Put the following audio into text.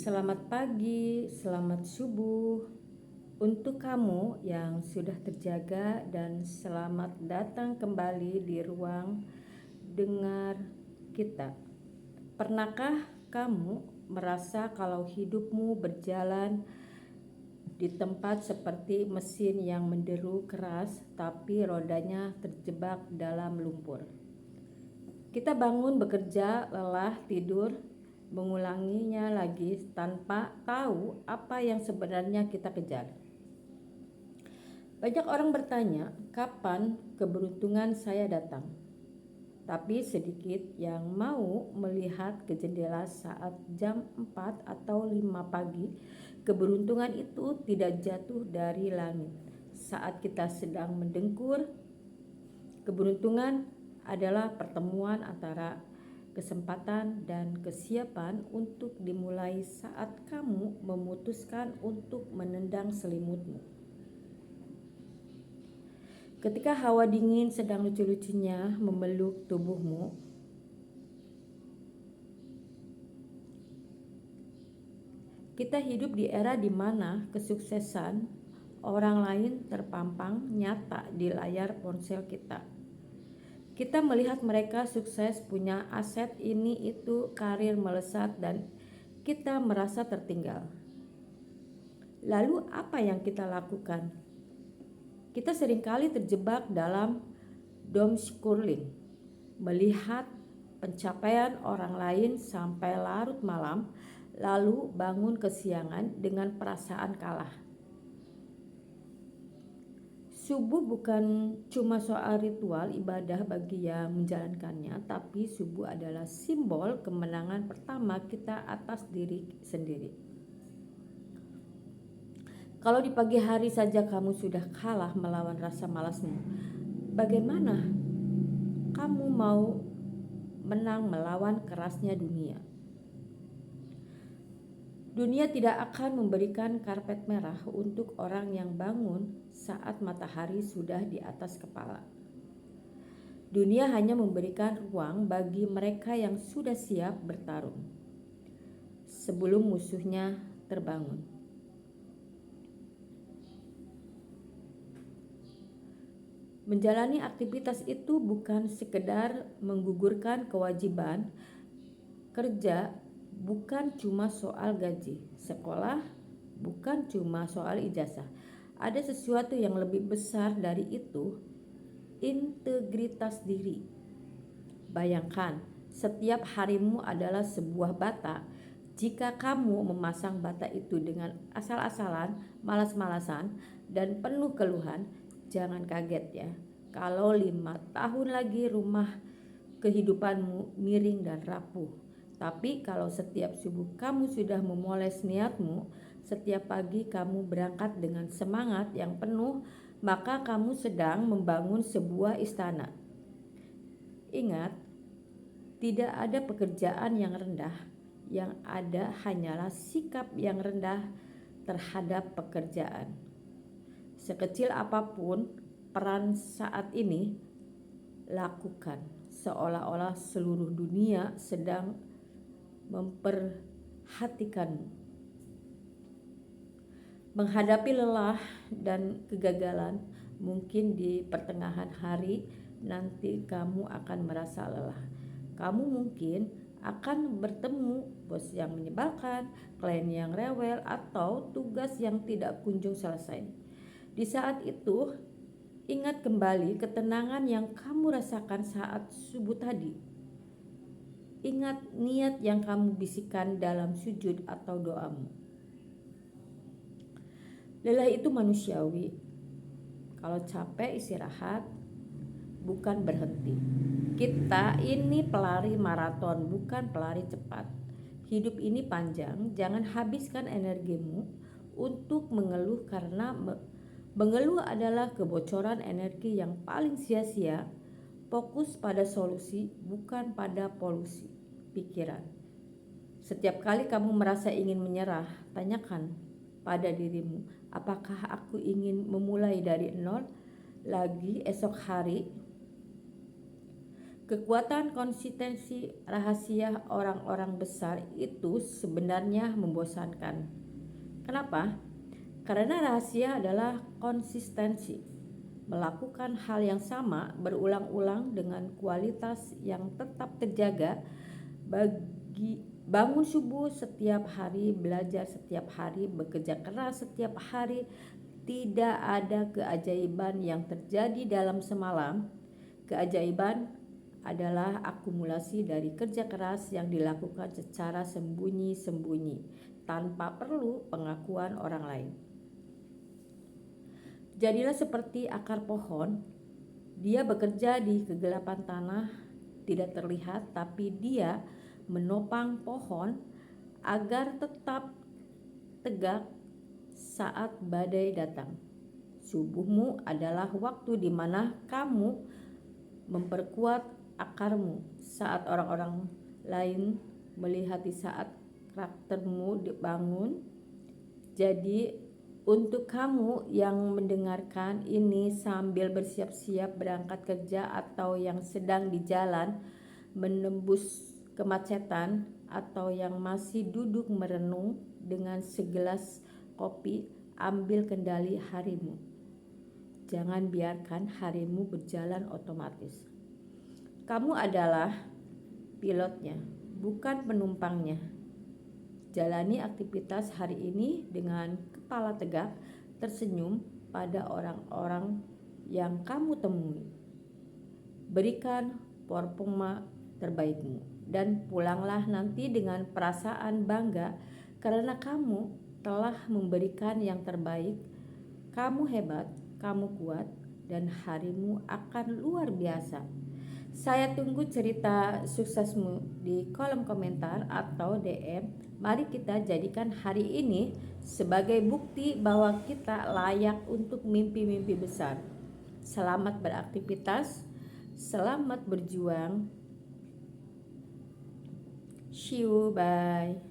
Selamat pagi, selamat subuh untuk kamu yang sudah terjaga dan selamat datang kembali di ruang dengar kita. Pernahkah kamu merasa kalau hidupmu berjalan di tempat seperti mesin yang menderu keras tapi rodanya terjebak dalam lumpur? Kita bangun, bekerja, lelah, tidur, mengulanginya lagi tanpa tahu apa yang sebenarnya kita kejar. Banyak orang bertanya, kapan keberuntungan saya datang? Tapi sedikit yang mau melihat ke jendela saat jam 4 atau 5 pagi. Keberuntungan itu tidak jatuh dari langit. Saat kita sedang mendengkur, keberuntungan adalah pertemuan antara kesempatan dan kesiapan untuk dimulai saat kamu memutuskan untuk menendang selimutmu. Ketika hawa dingin sedang lucu-lucunya memeluk tubuhmu, kita hidup di era di mana kesuksesan orang lain terpampang nyata di layar ponsel kita. Kita melihat mereka sukses, punya aset ini itu, karir melesat, dan kita merasa tertinggal. Lalu apa yang kita lakukan? Kita seringkali terjebak dalam doomscrolling, melihat pencapaian orang lain sampai larut malam, lalu bangun kesiangan dengan perasaan kalah. Subuh bukan cuma soal ritual ibadah bagi yang menjalankannya, tapi subuh adalah simbol kemenangan pertama kita atas diri sendiri. Kalau di pagi hari saja kamu sudah kalah melawan rasa malasmu, bagaimana kamu mau menang melawan kerasnya dunia? Dunia tidak akan memberikan karpet merah untuk orang yang bangun saat matahari sudah di atas kepala. Dunia hanya memberikan ruang bagi mereka yang sudah siap bertarung sebelum musuhnya terbangun. Menjalani aktivitas itu bukan sekedar menggugurkan kewajiban kerja, bukan cuma soal gaji, sekolah bukan cuma soal ijazah. Ada sesuatu yang lebih besar dari itu, integritas diri. Bayangkan, setiap harimu adalah sebuah bata. Jika kamu memasang bata itu dengan asal-asalan, malas-malasan, dan penuh keluhan, jangan kaget ya kalau 5 tahun lagi rumah kehidupanmu miring dan rapuh. Tapi kalau setiap subuh kamu sudah memoles niatmu, setiap pagi kamu berangkat dengan semangat yang penuh, maka kamu sedang membangun sebuah istana. Ingat, tidak ada pekerjaan yang rendah, yang ada hanyalah sikap yang rendah terhadap pekerjaan. Sekecil apapun peran saat ini, lakukan seolah-olah seluruh dunia sedang memperhatikanmu. Menghadapi lelah dan kegagalan, mungkin di pertengahan hari nanti kamu akan merasa lelah. Kamu mungkin akan bertemu bos yang menyebalkan, klien yang rewel, atau tugas yang tidak kunjung selesai. Di saat itu, ingat kembali ketenangan yang kamu rasakan saat subuh tadi. Ingat niat yang kamu bisikkan dalam sujud atau doamu. Lelah itu manusiawi. Kalau capek istirahat, bukan berhenti. Kita ini pelari maraton, bukan pelari cepat. Hidup ini panjang, jangan habiskan energimu untuk mengeluh, karena mengeluh adalah kebocoran energi yang paling sia-sia. Fokus pada solusi, bukan pada polusi pikiran. Setiap kali kamu merasa ingin menyerah, tanyakan pada dirimu, apakah aku ingin memulai dari nol lagi esok hari? Kekuatan konsistensi rahasia orang-orang besar itu sebenarnya membosankan. Kenapa? Karena rahasia adalah konsistensi, melakukan hal yang sama berulang-ulang dengan kualitas yang tetap terjaga. Bagi bangun subuh setiap hari, belajar setiap hari, bekerja keras setiap hari, tidak ada keajaiban yang terjadi dalam semalam. Keajaiban adalah akumulasi dari kerja keras yang dilakukan secara sembunyi-sembunyi tanpa perlu pengakuan orang lain. Jadilah seperti akar pohon, dia bekerja di kegelapan tanah, tidak terlihat, tapi dia menopang pohon agar tetap tegak saat badai datang. Subuhmu adalah waktu di mana kamu memperkuat akarmu saat orang-orang lain melihat di saat karaktermu dibangun. Jadi untuk kamu yang mendengarkan ini sambil bersiap-siap berangkat kerja atau yang sedang di jalan menembus kemacetan atau yang masih duduk merenung dengan segelas kopi, ambil kendali harimu. Jangan biarkan harimu berjalan otomatis. Kamu adalah pilotnya, bukan penumpangnya. Jalani aktivitas hari ini dengan kepala tegak, tersenyum pada orang-orang yang kamu temui. Berikan performa terbaikmu dan pulanglah nanti dengan perasaan bangga karena kamu telah memberikan yang terbaik. Kamu hebat, kamu kuat, dan harimu akan luar biasa. Saya tunggu cerita suksesmu di kolom komentar atau DM. Mari kita jadikan hari ini sebagai bukti bahwa kita layak untuk mimpi-mimpi besar. Selamat beraktivitas, selamat berjuang. See you, bye.